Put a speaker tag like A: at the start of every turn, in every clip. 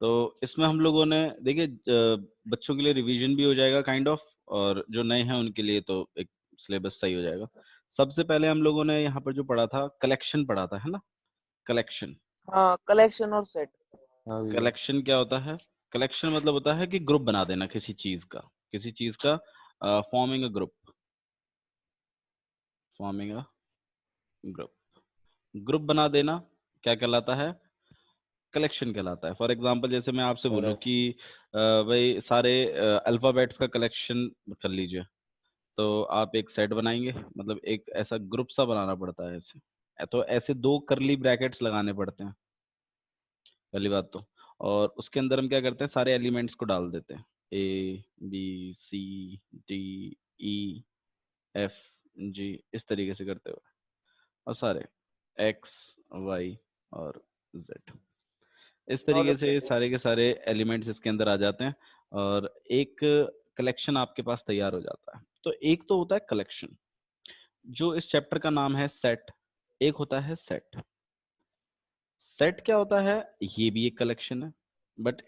A: तो इसमें हम लोगों ने देखिए बच्चों के लिए रिवीजन भी हो जाएगा काइंड ऑफ, और जो नए हैं उनके लिए तो एक सिलेबस सही हो जाएगा। सबसे पहले हम लोगों ने यहाँ पर जो पढ़ा था कलेक्शन पढ़ा था, है ना? कलेक्शन।
B: हाँ, कलेक्शन और सेट। हाँ भैया।
A: कलेक्शन क्या होता है? कलेक्शन मतलब होता है कि ग्रुप बना देना किसी चीज का, forming a group, forming a group, group बना देना क्या कहलाता है? कलेक्शन कहलाता है। फॉर एग्जांपल जैसे मैं आपसे बोलूं कि भाई सारे अल्फाबेट्स का कलेक्शन कर लीजिए, तो आप एक सेट बनाएंगे, मतलब एक ऐसा ग्रुप सा बनाना पड़ता है ऐसे। तो ऐसे दो करली ब्रैकेट्स लगाने पड़ते हैं पहली बात तो। और उसके अंदर हम क्या करते हैं, सारे एलिमेंट्स को डाल देते हैं, A B C D E F G, इस तरीके से करते हुए, और सारे एक्स वाई और जेड, इस
B: और
A: तरीके से सारे के सारे एलिमेंट्स इसके अंदर आ जाते हैं, और एक कलेक्शन आपके पास तैयार हो जाता है। तो एक तो होता है कलेक्शन, जो इस चैप्टर का नाम है सेट। एक होता है सेट। सेट क्या होता है? ये भी एक कलेक्शन है, but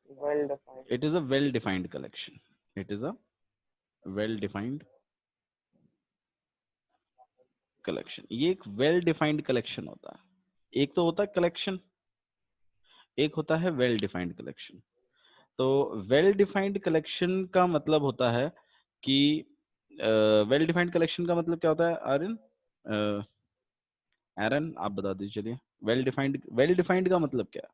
B: well defined.
A: It is a well defined collection. It is a well defined collection. ये एक वेल डिफाइंड कलेक्शन होता है। एक तो होता है कलेक्शन, एक होता है वेल डिफाइंड कलेक्शन। तो वेल डिफाइंड कलेक्शन का मतलब होता है कि वेल डिफाइंड कलेक्शन का मतलब क्या होता है आर्यन? एरन आप बता दीजिए चलिए। वेल डिफाइंड का मतलब क्या है?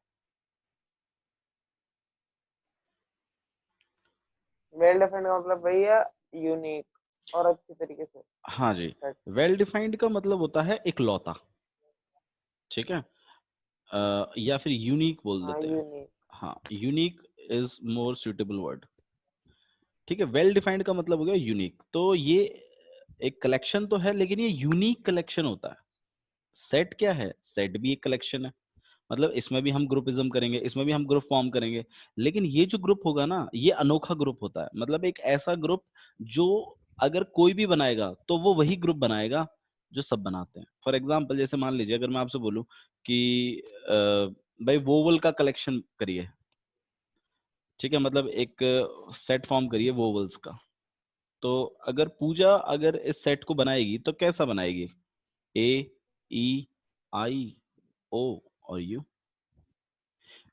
B: वेल डिफाइंड का मतलब भैया यूनिक और अच्छी तरीके से
A: हाँ जी,
B: सेट।
A: वेल डिफाइंड का मतलब होता है इकलौता, ठीक है? या फिर यूनिक बोल
B: हाँ,
A: देते हैं।
B: यूनिक।
A: हाँ, unique is more suitable word. ठीक है, वेल डिफाइंड का मतलब हो गया यूनिक। तो ये एक कलेक्शन तो है, लेकिन ये यूनिक कलेक्शन होता है। सेट क्या है? सेट भी एक कलेक्शन है, मतलब इसमें भी हम ग्रुपिज्म करेंगे, इसमें भी हम ग्रुप फॉर्म करेंगे, लेकिन ये जो ग्रुप होगा ना, ये अनोखा ग्रुप होता है। मतलब एक ऐसा ग्रुप जो अगर कोई भी बनाएगा तो वो वही ग्रुप बनाएगा जो सब बनाते हैं। फॉर एग्जाम्पल जैसे मान लीजिए अगर मैं आपसे बोलूं कि भाई वोवल का कलेक्शन करिए, ठीक है, मतलब एक सेट फॉर्म करिए वोवल्स का। तो अगर पूजा अगर इस सेट को बनाएगी तो कैसा बनाएगी? ए ई आई ओ और यू।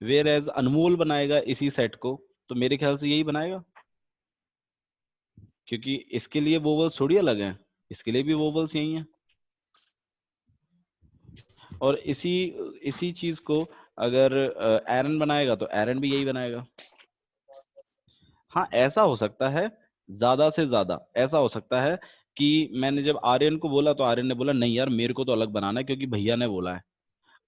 A: वेयर एज अनमोल बनाएगा इसी सेट को, तो मेरे ख्याल से यही बनाएगा, क्योंकि इसके लिए वोवल्स थोड़ी अलग हैं, इसके लिए भी वोवल्स यही हैं। और इसी इसी चीज को अगर एरन बनाएगा तो एरन भी यही बनाएगा। हाँ, ऐसा हो सकता है, ज्यादा से ज्यादा ऐसा हो सकता है कि मैंने जब आर्यन को बोला तो आर्यन ने बोला नहीं यार मेरे को तो अलग बनाना है क्योंकि भैया ने बोला है,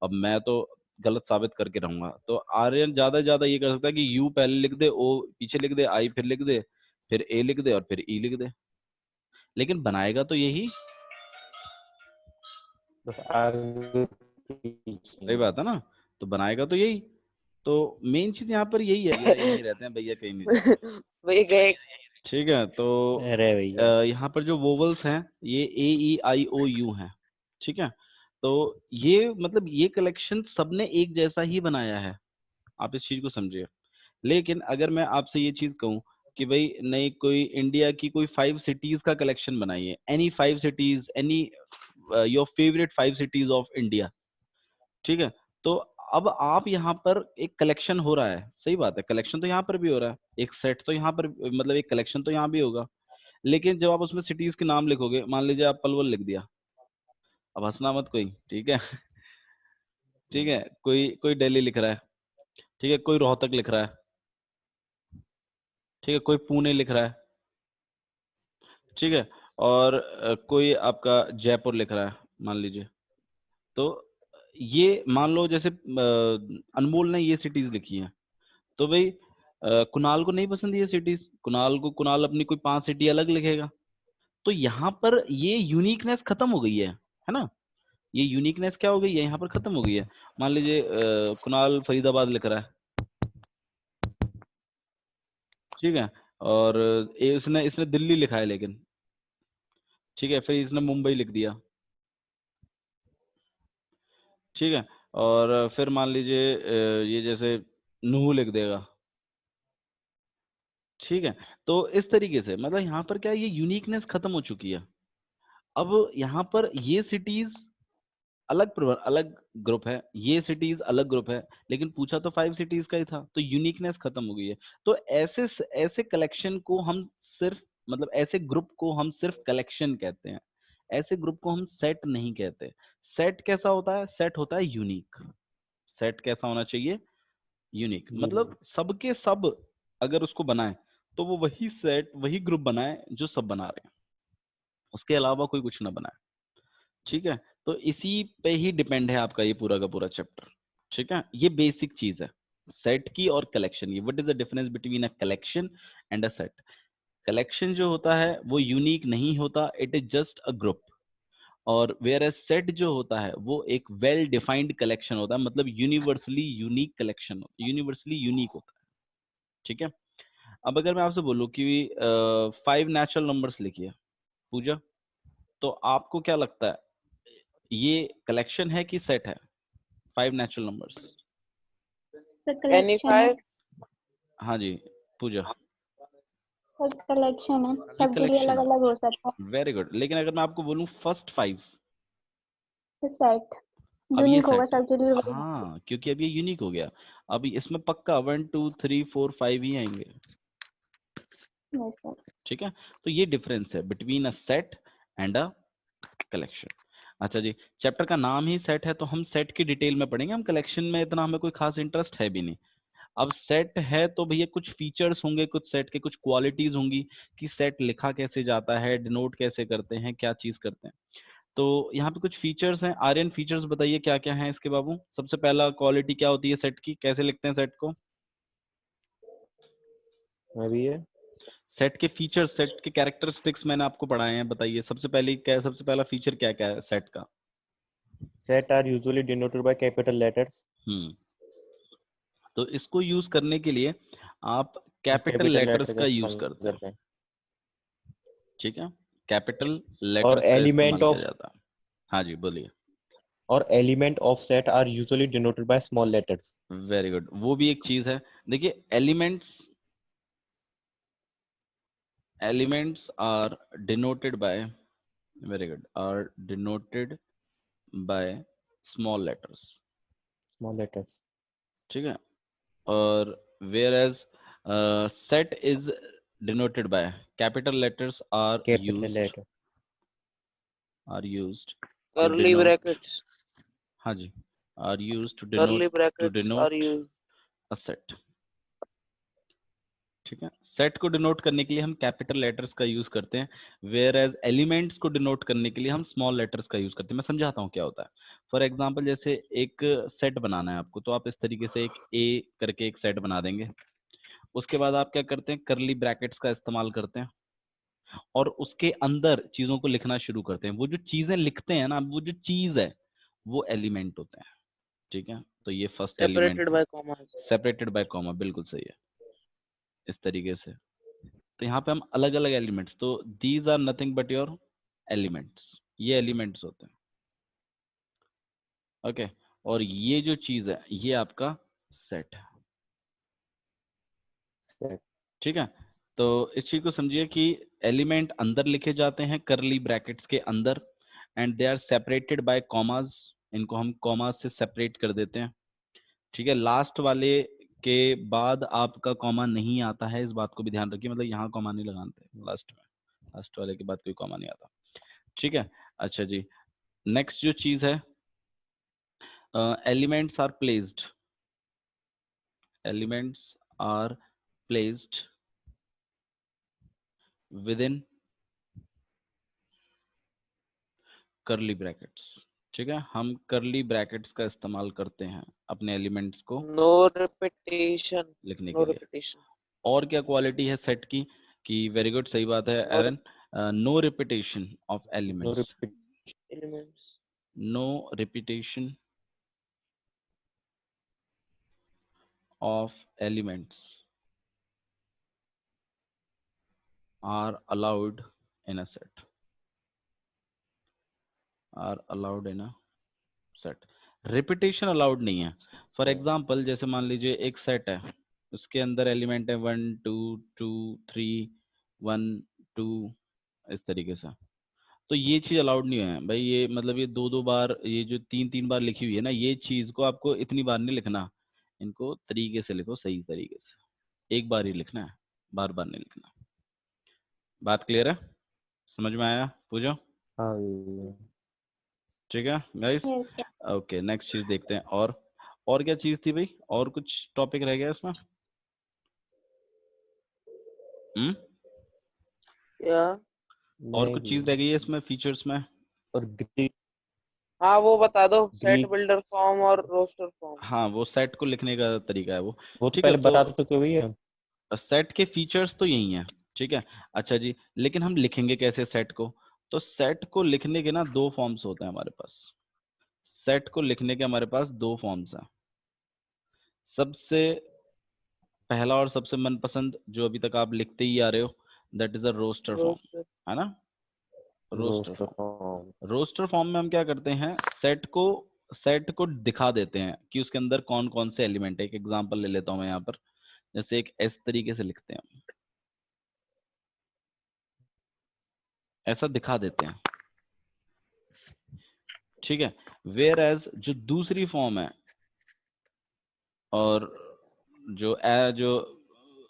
A: अब मैं तो गलत साबित करके रहूंगा। तो आर्यन ज्यादा से ज्यादा ये कर सकता है कि यू पहले लिख दे, ओ पीछे लिख दे, आई फिर लिख दे, फिर ए लिख दे और फिर ई लिख दे, लेकिन बनाएगा तो यही।
B: बस आगे
A: सही
B: पीछे।
A: बात है ना? तो बनाएगा तो यही। तो मेन चीज यहाँ पर यही है। भैया यहीं रहते हैं, भैया कहीं नहीं जाते।
B: भैया गए।
A: ठीक है, तो
B: अरे भैया।
A: यहाँ पर जो वोवल्स हैं ये ए ई आई ओ यू हैं, ठीक है? तो ये मतलब ये कलेक्शन सबने एक जैसा ही बनाया है, आप इस चीज को समझिए। लेकिन अगर मैं आपसे ये चीज कहूं कि भाई नहीं, कोई इंडिया की कोई 5 सिटीज का कलेक्शन बनाइए, any 5 cities, any your favourite 5 cities of India, ठीक है? तो अब आप यहाँ पर एक कलेक्शन हो रहा है, सही बात है, कलेक्शन तो यहाँ पर भी हो रहा है, एक सेट तो यहाँ पर मतलब एक कलेक्शन तो यहाँ भी होगा। लेकिन जब आप उसमें सिटीज के नाम लिखोगे, मान लीजिए आप पलवल लिख दिया, अब हंसना मत कोई, ठीक है? ठीक है, कोई कोई दिल्ली लिख रहा है, ठीक है, कोई रोहतक लिख रहा है, ठीक है, कोई पुणे लिख रहा है, ठीक है, और कोई आपका जयपुर लिख रहा है मान लीजिए। तो ये मान लो जैसे अनमोल ने ये सिटीज लिखी हैं, तो भाई कुणाल को नहीं पसंद ये सिटीज, कुणाल अपनी कोई 5 सिटी अलग लिखेगा। तो यहाँ पर ये यूनिकनेस खत्म हो गई है ना? ये यूनिकनेस क्या हो गई है, यहाँ पर खत्म हो गई है। मान लीजिए कुणाल फरीदाबाद लिख रहा है, ठीक है, और इसने इसने दिल्ली लिखा है लेकिन, ठीक है, फिर इसने मुंबई लिख दिया, ठीक है, और फिर मान लीजिए ये जैसे नूह लिख देगा, ठीक है। तो इस तरीके से मतलब यहाँ पर क्या है, ये यूनिकनेस खत्म हो चुकी है। अब यहाँ पर ये सिटीज अलग ग्रुप है, ये सिटीज अलग ग्रुप है, लेकिन पूछा तो 5 सिटीज का ही था, तो यूनिकनेस खत्म हो गई है। तो ऐसे ऐसे कलेक्शन को हम सिर्फ मतलब ऐसे ग्रुप को हम सिर्फ कलेक्शन कहते हैं, ऐसे ग्रुप को हम सेट नहीं कहते। सेट कैसा होता है? सेट होता है यूनिक। सेट कैसा होना चाहिए? यूनिक। मतलब सबके सब अगर उसको बनाए तो वो वही सेट वही ग्रुप बनाए जो सब बना रहे हैं, उसके अलावा कोई कुछ ना बनाए, ठीक है। तो इसी पे ही डिपेंड है आपका ये पूरा का पूरा चैप्टर, ठीक है। ये बेसिक चीज है सेट की और कलेक्शन की। What is the difference between a collection and a set? Collection जो होता है वो यूनिक नहीं होता, it is just a group. और वेयर एज सेट जो होता है वो एक वेल डिफाइंड कलेक्शन होता है, मतलब universally unique collection, universally unique होता है, ठीक है। अब अगर मैं आपसे बोलूं कि 5 नेचुरल नंबर्स लिखिए पूजा, तो आपको क्या लगता है ये कलेक्शन है कि सेट है? 5 नेचुरल नंबर्स।
C: तो
B: एनी
C: कलेक्शन है।
B: 5
A: हाँ जी पूजा,
C: तो कलेक्शन है,
A: ये
C: सबके लिए
A: कलेक्शन
C: अलग
A: है।
C: अलग हो सकता है।
A: Very good. लेकिन अगर मैं आपको बोलूं फर्स्ट 5,
C: तो सेट
A: अब ये
C: यूनिक होगा
A: सेट है।
C: सबके लिए, वही होगा।
A: हाँ, क्योंकि अब ये यूनिक हो गया। अब इसमें पक्का 1 2 3 4 5 ही आएंगे,
C: Yes, sir.
A: ठीक है। तो ये डिफरेंस है between a set and a collection. अच्छा जी, चैप्टर का नाम ही सेट है तो हम सेट की डिटेल में पढ़ेंगे, हम कलेक्शन में इतना हमें कोई खास इंटरेस्ट है भी नहीं। अब सेट है तो भैया कुछ फीचर्स होंगे, कुछ सेट के कुछ क्वालिटीज होंगी कि सेट लिखा कैसे जाता है, डिनोट कैसे करते हैं, क्या चीज करते हैं। तो यहाँ पे कुछ फीचर्स हैं। आर्यन फीचर्स बताइए क्या क्या हैं इसके बाबू। सबसे पहला क्वालिटी क्या होती है सेट की, कैसे लिखते हैं सेट को?
D: अभी है
A: सेट के फीचर्स, सेट के कैरेक्टरिस्टिक्स मैंने आपको पढ़ाए हैं, बताइए सबसे पहले क्या, सबसे पहला फीचर क्या क्या है सेट का?
D: set are usually denoted by capital letters
A: हम्म, तो इसको यूज करने के लिए आप कैपिटल
D: capital
A: लेटर्स
D: letter का
A: का यूज
D: इस्तेमाल
A: करते हैं,
D: करते हैं
A: ठीक है। कैपिटल
D: और
A: लेटर्स का इस्तेमाल
D: element
A: किया
D: of
A: जाता है। हाँ जी बोलिए।
D: और element of set are usually denoted by small letters
A: very good, वो भी एक चीज है। देखिए elements, elements are denoted by, very good, are denoted by small letters,
D: small letters
A: ठीक है। और whereas set is denoted by capital letters
D: capital letter
A: are used to
B: curly
A: denote,
B: brackets
A: हाँ जी, are used
B: curly
A: to
B: brackets are
A: denote
B: used
A: a set, ठीक है। Set को denote करने के लिए हम कैपिटल लेटर्स का यूज करते हैं, वेयर एज एलिमेंट्स को डिनोट करने के लिए हम स्मॉल लेटर्स का यूज करते हैं। मैं समझाता हूँ क्या होता है। फॉर एग्जाम्पल जैसे एक सेट बनाना है आपको, तो आप इस तरीके से एक ए करके एक सेट बना देंगे। उसके बाद आप क्या करते हैं, करली ब्रैकेट्स का इस्तेमाल करते हैं और उसके अंदर चीजों को लिखना शुरू करते हैं। वो जो चीजें लिखते हैं ना, वो जो चीज है वो एलिमेंट होते हैं, ठीक है। तो ये फर्स्ट एलिमेंट
B: separated
A: है,
B: by commas
A: separated by comma, बिल्कुल सही है, इस तरीके से। तो यहाँ पे हम अलग अलग एलिमेंट्स, तो these are nothing but your elements, ये एलिमेंट्स होते हैं, ओके। और ये जो चीज है ये आपका सेट है,
D: set
A: ठीक है। तो इस चीज को समझिए कि एलिमेंट अंदर लिखे जाते हैं करली ब्रैकेट्स के अंदर, and they are separated by commas, इनको हम कॉमास से सेपरेट कर देते हैं, ठीक है। लास्ट वाले के बाद आपका कॉमा नहीं आता है, इस बात को भी ध्यान रखिए, मतलब यहाँ कॉमा नहीं लगाते लास्ट में, लास्ट वाले के बाद कोई कॉमा नहीं आता, ठीक है। अच्छा जी, नेक्स्ट जो चीज है, elements are placed, elements are placed within curly brackets, ठीक है। हम करली ब्रैकेट्स का इस्तेमाल करते हैं अपने एलिमेंट्स को
B: no repetition
A: लिखने
B: no
A: के लिए।
B: repetition
A: और क्या क्वालिटी है सेट की? कि वेरी गुड, सही बात है
B: no
A: एरन, no repetition of
D: no
A: elements,
D: repeat
B: elements
A: no repetition of elements are allowed in a set, are allowed in a set। Repetition allowed नहीं है। फॉर एग्जाम्पल जैसे मान लीजिए एक सेट है, उसके अंदर एलिमेंट है 1 2 2 3 1 2 इस तरीके से, तो ये चीज अलाउड नहीं है भाई। ये मतलब ये दो दो बार, ये जो तीन तीन बार लिखी हुई है ना, ये चीज को आपको इतनी बार नहीं लिखना, इनको तरीके से लिखो, सही तरीके से, एक बार ही लिखना है, बार बार नहीं लिखना। बात क्लियर है? समझ में आया पूजा?
D: हाँ ये
A: ठीक है guys?
C: Yes, sir.
A: Okay, next चीज देखते हैं। और क्या चीज थी भाई? और कुछ टॉपिक रह गया इसमें?
B: या
A: और कुछ चीज रह
D: नहीं।
A: गई है इसमें फीचर्स में?
D: और ग्रीक
B: हाँ वो बता दो, सेट
D: ग्रीक
B: बिल्डर फॉर्म और रोस्टर फॉर्म।
A: हाँ, वो सेट को लिखने का तरीका है वो।
D: वो तो
A: ठीक है,
D: पहले बता दो तो भैया।
A: सेट के फीचर्स तो यही हैं, ठीक है। अच्छा जी, लेकिन हम लिखेंगे कैसे सेट को? तो सेट को लिखने के ना दो फॉर्म्स होते हैं हमारे पास। सेट को लिखने के हमारे पास दो फॉर्म्स हैं। सबसे पहला और सबसे मनपसंद जो अभी तक आप लिखते ही आ रहे हो, that is a roster form,
B: roster.
A: है ना? Roster
D: roster
A: form.
D: Form.
A: Roster form में हम क्या करते हैं, सेट को दिखा देते हैं कि उसके अंदर कौन कौन से एलिमेंट है। एक एग्जांपल ले लेता हूं मैं यहाँ पर, जैसे एक एस तरीके से लिखते हैं हम, ऐसा दिखा देते हैं, ठीक है। वेयर एज जो दूसरी फॉर्म है, और जो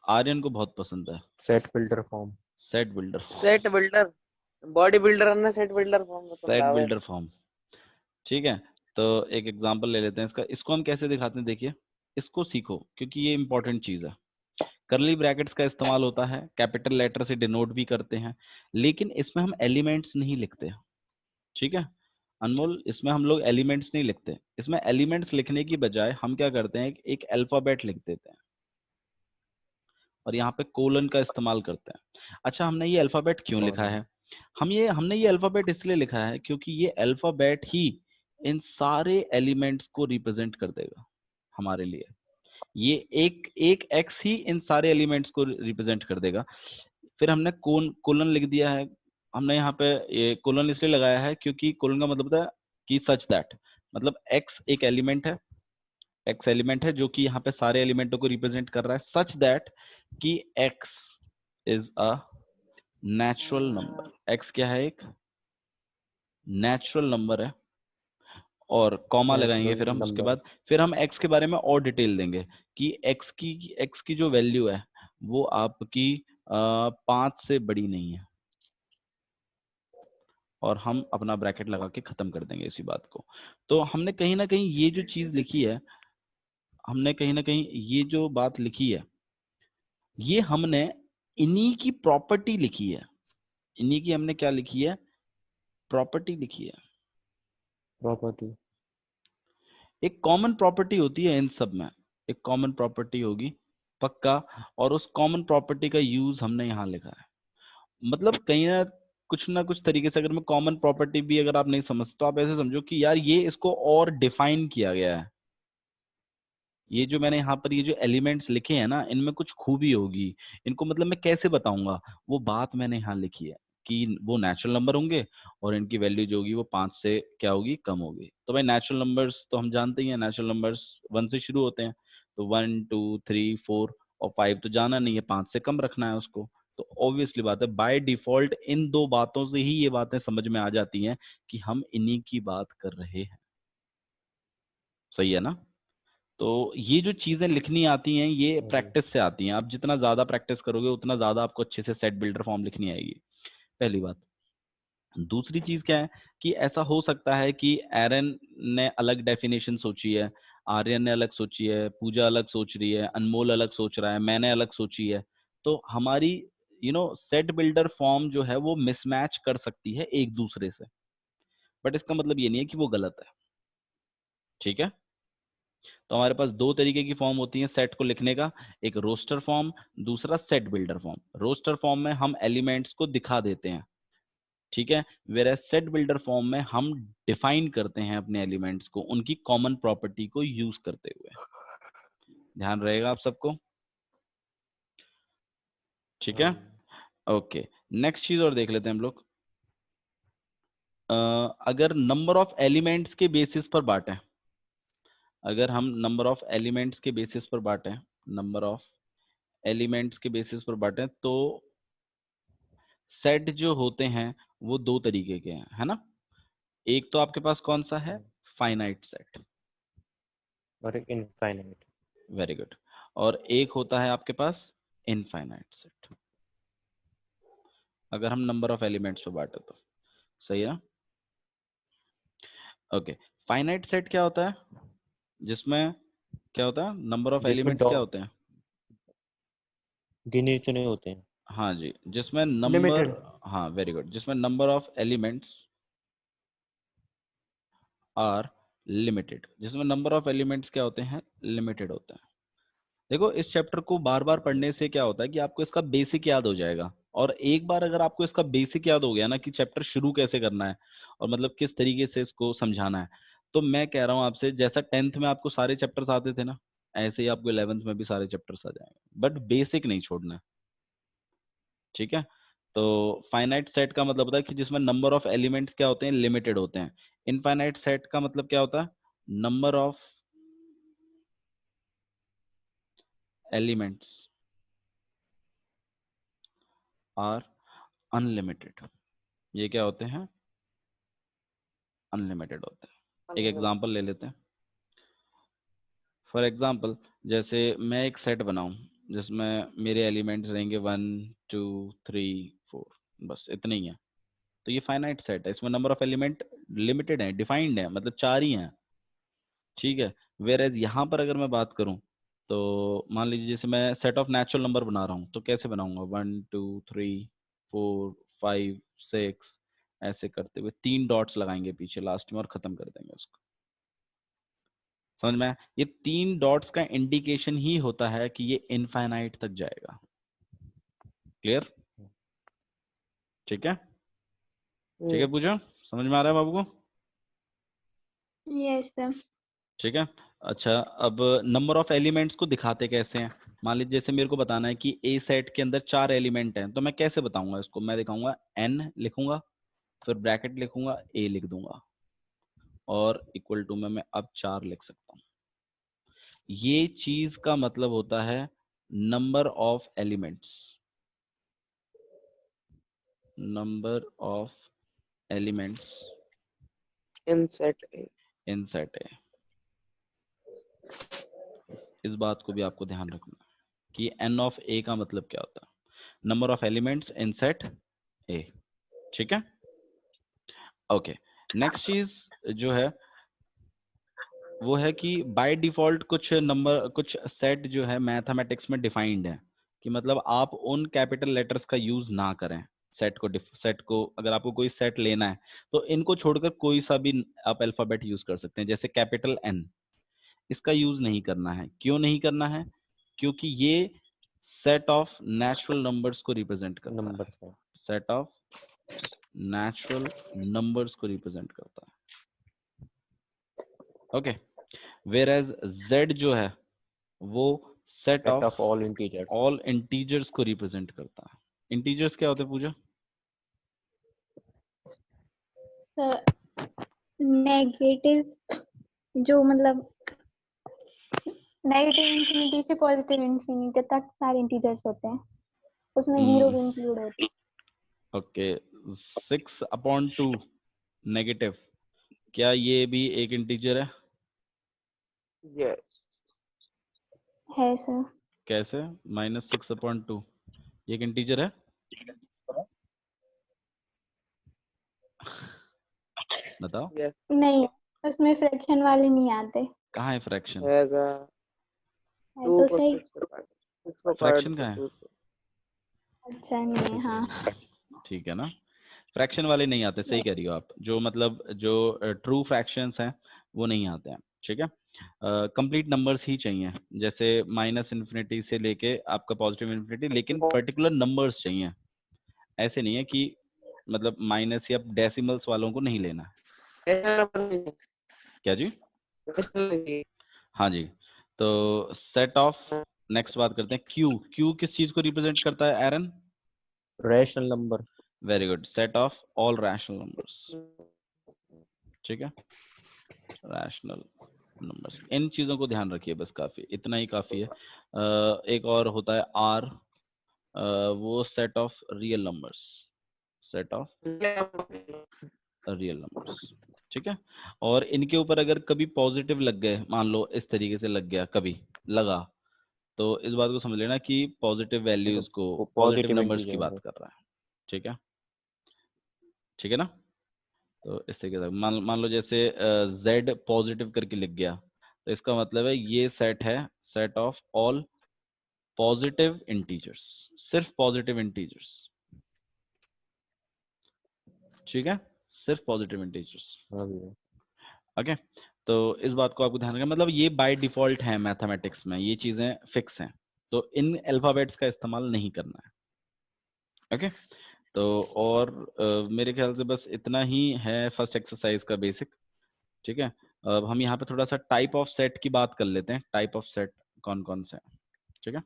A: आर्यन को बहुत पसंद है,
D: set builder form.
A: Set builder form.
B: Set builder, body builder ने सेट बिल्डर फॉर्म पसंद
A: सेट
B: आवे।
A: बिल्डर फॉर्म, ठीक है। तो एक एग्जांपल ले लेते हैं इसका। इसको हम कैसे दिखाते हैं, देखिए, इसको सीखो क्योंकि ये इंपॉर्टेंट चीज है। करली ब्रैकेट्स का इस्तेमाल होता है, कैपिटल लेटर से डिनोट भी करते हैं, लेकिन इसमें हम एलिमेंट्स नहीं लिखते, ठीक है अनमोल? इसमें हम लोग एलिमेंट्स नहीं लिखते। इसमें एलिमेंट्स लिखने की बजाय हम क्या करते हैं, एक अल्फाबेट लिख देते हैं और यहाँ पे कोलन का इस्तेमाल करते हैं। अच्छा, हमने ये अल्फाबेट क्यों लिखा है? हमने ये अल्फाबेट इसलिए लिखा है क्योंकि ये अल्फाबेट ही इन सारे एलिमेंट्स को रिप्रेजेंट कर देगा हमारे लिए। ये एक एक एक्स ही इन सारे एलिमेंट्स को रिप्रेजेंट कर देगा। फिर हमने कोलन लिख दिया है। हमने यहाँ पे ये कोलन इसलिए लगाया है क्योंकि कोलन का मतलब होता है कि सच दैट, मतलब एक्स एक एलिमेंट है, एक्स एलिमेंट है जो कि यहाँ पे सारे एलिमेंटों को रिप्रेजेंट कर रहा है, सच दैट कि x is a natural number. X क्या है? एक नेचुरल नंबर है। और कॉमा लगाएंगे
D: नेचुरल
A: फिर हम उसके
D: नंबर।
A: बाद, फिर हम एक्स के बारे में और डिटेल देंगे कि एक्स की जो वैल्यू है वो आपकी 5 से बड़ी नहीं है, और हम अपना ब्रैकेट लगा के खत्म कर देंगे इसी बात को। तो हमने कहीं ना कहीं ये जो चीज लिखी है, हमने कहीं ना कहीं ये जो बात लिखी है, ये हमने इन्हीं की प्रॉपर्टी लिखी है। इन्हीं की हमने क्या लिखी है? प्रॉपर्टी लिखी है।
D: प्रॉपर्टी।
A: एक कॉमन प्रॉपर्टी होती है इन सब में, एक कॉमन प्रॉपर्टी होगी पक्का, और उस कॉमन प्रॉपर्टी का यूज हमने यहाँ लिखा है। मतलब कहीं ना कुछ तरीके से, अगर मैं कॉमन प्रॉपर्टी भी अगर आप नहीं समझते तो आप ऐसे समझो कि यार ये इसको और डिफाइन किया गया है। ये जो मैंने यहाँ पर ये जो एलिमेंट्स लिखे हैं ना, इनमें कुछ खूबी होगी, इनको मतलब मैं कैसे बताऊंगा, वो बात मैंने यहाँ लिखी है कि वो नेचुरल नंबर होंगे और इनकी वैल्यू जो होगी वो 5 से क्या होगी, कम होगी। तो भाई नेचुरल नंबर्स तो हम जानते ही हैं, नेचुरल नंबर्स 1 से शुरू होते हैं, तो 1 2 3 4 और 5 तो जाना नहीं है, 5 से कम रखना है उसको। तो ऑब्वियसली बात है, बाय डिफॉल्ट इन दो बातों से ही ये बातें समझ में आ जाती हैं कि हम इन्हीं की बात कर रहे हैं। सही है ना? तो ये जो चीजें लिखनी आती हैं ये प्रैक्टिस से आती हैं। आप जितना ज्यादा प्रैक्टिस करोगे उतना ज्यादा आपको अच्छे से सेट बिल्डर फॉर्म लिखनी आएगी, पहली बात। दूसरी चीज क्या है कि ऐसा हो सकता है कि एरन ने अलग डेफिनेशन सोची है, आर्यन ने अलग सोची है, पूजा अलग सोच रही है, अनमोल अलग सोच रहा है, मैंने अलग सोची है। तो हमारी सेट बिल्डर फॉर्म जो है वो मिसमैच कर सकती है एक दूसरे से, बट इसका मतलब ये नहीं है कि वो गलत है, ठीक है। तो हमारे पास दो तरीके की फॉर्म होती है सेट को लिखने का, एक रोस्टर फॉर्म, दूसरा set builder form. Roster form में हम एलिमेंट्स को दिखा देते हैं, ठीक है, वेयर सेट बिल्डर फॉर्म में हम डिफाइन करते हैं अपने एलिमेंट्स को उनकी कॉमन प्रॉपर्टी को यूज करते हुए। ध्यान रहेगा आप सबको, ठीक है। ओके, नेक्स्ट चीज और देख लेते हैं हम लोग। अगर नंबर ऑफ एलिमेंट्स के बेसिस पर बांटें, अगर हम नंबर ऑफ एलिमेंट्स के बेसिस पर बांटें, नंबर ऑफ एलिमेंट्स के बेसिस पर बांटें, तो सेट जो होते हैं वो दो तरीके के हैं, है ना? एक तो आपके पास कौन सा है? Finite set.
D: और एक इनफाइनाइट।
A: Very good. और एक होता है आपके पास इनफाइनाइट सेट, अगर हम नंबर ऑफ एलिमेंट्स पे बांटे तो। सही है? ओके। फाइनाइट सेट क्या होता है? जिसमें क्या होता है? नंबर ऑफ
D: जिसमें
A: एलिमेंट्स क्या होते हैं?
D: गिने चुने होते हैं।
A: हाँ जी, जिसमें नंबर,
E: लिमिटेड।
A: हाँ वेरी गुड, जिसमें number of elements are limited, जिसमें नंबर ऑफ एलिमेंट्स क्या होते हैं? लिमिटेड होते हैं। देखो, इस चैप्टर को बार बार पढ़ने से क्या होता है कि आपको इसका बेसिक याद हो जाएगा, और एक बार अगर आपको इसका बेसिक याद हो गया ना कि चैप्टर शुरू कैसे करना है और मतलब किस तरीके से इसको समझाना है, तो मैं कह रहा हूँ आपसे, जैसा 10th में आपको सारे चैप्टर्स आते थे ना, ऐसे ही आपको 11th में भी सारे चैप्टर्स आ जाएंगे, बट बेसिक नहीं छोड़ना है। ठीक है? तो फाइनाइट सेट का मतलब होता है कि जिसमें नंबर ऑफ एलिमेंट्स क्या होते हैं? लिमिटेड होते हैं। इनफाइनाइट सेट का मतलब क्या होता है? Number of elements are unlimited. ये क्या होते हैं? अनलिमिटेड होते हैं। एक एग्जांपल ले लेते हैं। फॉर एग्जांपल, जैसे मैं एक सेट बनाऊं जिसमें मेरे एलिमेंट्स रहेंगे 1 2 3 4, बस इतने ही हैं, तो ये फाइनाइट सेट है। इसमें नंबर ऑफ एलिमेंट लिमिटेड है, डिफाइंड है, मतलब 4 ही हैं। ठीक है? वेयर एज यहाँ पर अगर मैं बात करूं, तो मान लीजिए जैसे मैं सेट ऑफ नेचुरल नंबर बना रहा हूँ, तो कैसे बनाऊंगा? 1 2 3 4 5 6, ऐसे करते हुए 3 डॉट्स लगाएंगे पीछे लास्ट में और खत्म कर देंगे उसको। समझ में आया? ये 3 डॉट्स का इंडिकेशन ही होता है कि ये इनफाइनाइट तक जाएगा। क्लियर? ठीक है? ठीक है पूजा, समझ में आ रहा है बाबू को?
C: Yes sir.
A: ठीक है। अच्छा, अब नंबर ऑफ एलिमेंट्स को दिखाते कैसे हैं? मान लीजिए जैसे मेरे को बताना है कि ए सेट के अंदर 4 एलिमेंट हैं, तो मैं कैसे बताऊंगा इसको? मैं दिखाऊंगा n लिखूंगा, फिर ब्रैकेट लिखूंगा, a लिख दूंगा, और इक्वल टू में मैं अब 4 लिख सकता हूँ। ये चीज का मतलब होता है number of elements, number of elements
B: in set A.
A: In set A. इस बात को भी आपको ध्यान रखना है कि n ऑफ a का मतलब क्या होता है? Number of elements in set ए। ठीक है? ओके। नेक्स्ट चीज जो है वो है कि बाय डिफॉल्ट कुछ नंबर, कुछ सेट जो है मैथमेटिक्स में डिफाइंड है, कि मतलब आप उन कैपिटल लेटर्स का यूज ना करें। सेट को अगर आपको कोई सेट लेना है तो इनको छोड़कर कोई सा भी आप अल्फाबेट यूज कर सकते हैं, जैसे कैपिटल N, इसका यूज नहीं करना है। क्यों नहीं करना है? क्योंकि ये सेट ऑफ नेचुरल नंबर्स को रिप्रेजेंट करता है।
D: नंबर से
A: सेट ऑफ नेचुरल नंबर्स को रिप्रेजेंट करता है। ओके। वेयर एज Z जो है वो set
D: set
A: of
D: of all integers.
A: All integers को रिप्रेजेंट करता है। इंटीजर्स क्या होते हैं पूजा?
C: सर नेगेटिव, जो मतलब नेगेटिव इंफिनिटी से पॉजिटिव इंफिनिटी तक सारे इंटीजर्स होते हैं, उसमें जीरो भी इंक्लूड होते हैं।
A: ओके। 6/2 नेगेटिव, क्या ये भी एक इंटीजर है?
B: यस।
C: है सर।
A: कैसे? -6/2 ये एक इंटीजर है? बताओ।
B: यस
C: नहीं, उसमें फ्रैक्शन वाले नहीं आते।
A: कहाँ है फ्रैक्शन?
B: रहेगा।
C: है
B: 2
C: तो
B: को
C: सही।
B: 6 से काट, 6 को काट
A: फ्रैक्शन
B: दो
A: कहाँ है?
B: 2 से।
C: अच्छा नहीं है, हाँ।
A: ठीक है ना, फ्रैक्शन वाले नहीं आते, सही कह रही हो आप। जो मतलब जो ट्रू फ्रैक्शंस हैं वो नहीं आते हैं। ठीक है? कंप्लीट नंबर्स ही चाहिए, जैसे -इन्फिनिटी से लेके आपका पॉजिटिव इन्फिनिटी, लेकिन पर्टिकुलर नंबर्स चाहिए। ऐसे नहीं है कि मतलब माइनस या डेसिमल्स वालों को नहीं लेना है।
B: ऐसा नंबर नहीं है,
A: क्या जी?
B: ऐसा नहीं है।
A: हाँ जी। तो सेट ऑफ, नेक्स्ट बात करते हैं क्यू। क्यू किस चीज को रिप्रेजेंट करता है एरन?
D: Rational number.
A: Very good, set of all rational numbers. ठीक है? Rational numbers. इन चीजों को ध्यान रखिए, बस काफी, इतना ही काफी है। एक और होता है आर, वो set of real numbers, set of real numbers, ठीक है। और इनके ऊपर अगर कभी पॉजिटिव लग गए, मान लो इस तरीके से लग गया, कभी लगा, तो इस बात को समझ लेना कि पॉजिटिव वैल्यूज को, पॉजिटिव
D: पॉजिटिव
A: नंबर्स की
D: इंटीजर
A: बात कर रहा है, ठीक है, ठीक है ना। तो इस तरीके से मान लो जैसे z पॉजिटिव करके लिख गया, तो इसका मतलब है ये सेट है, set of all positive integers, सिर्फ पॉजिटिव इंटीजर्स, ठीक है, सिर्फ पॉजिटिव इंटीजर्स।
D: हाँ भैया।
A: ओके, तो इस बात को आपको ध्यान रखना, मतलब ये बाय डिफॉल्ट है मैथमेटिक्स में, ये चीजें फिक्स हैं, तो इन अल्फाबेट्स का इस्तेमाल नहीं करना है। ओके, तो और मेरे ख्याल से बस इतना ही है फर्स्ट एक्सरसाइज का बेसिक, ठीक है। अब हम यहाँ पे थोड़ा सा टाइप ऑफ सेट की बात कर लेते हैं, टाइप ऑफ सेट कौन कौन से हैं, ठीक है।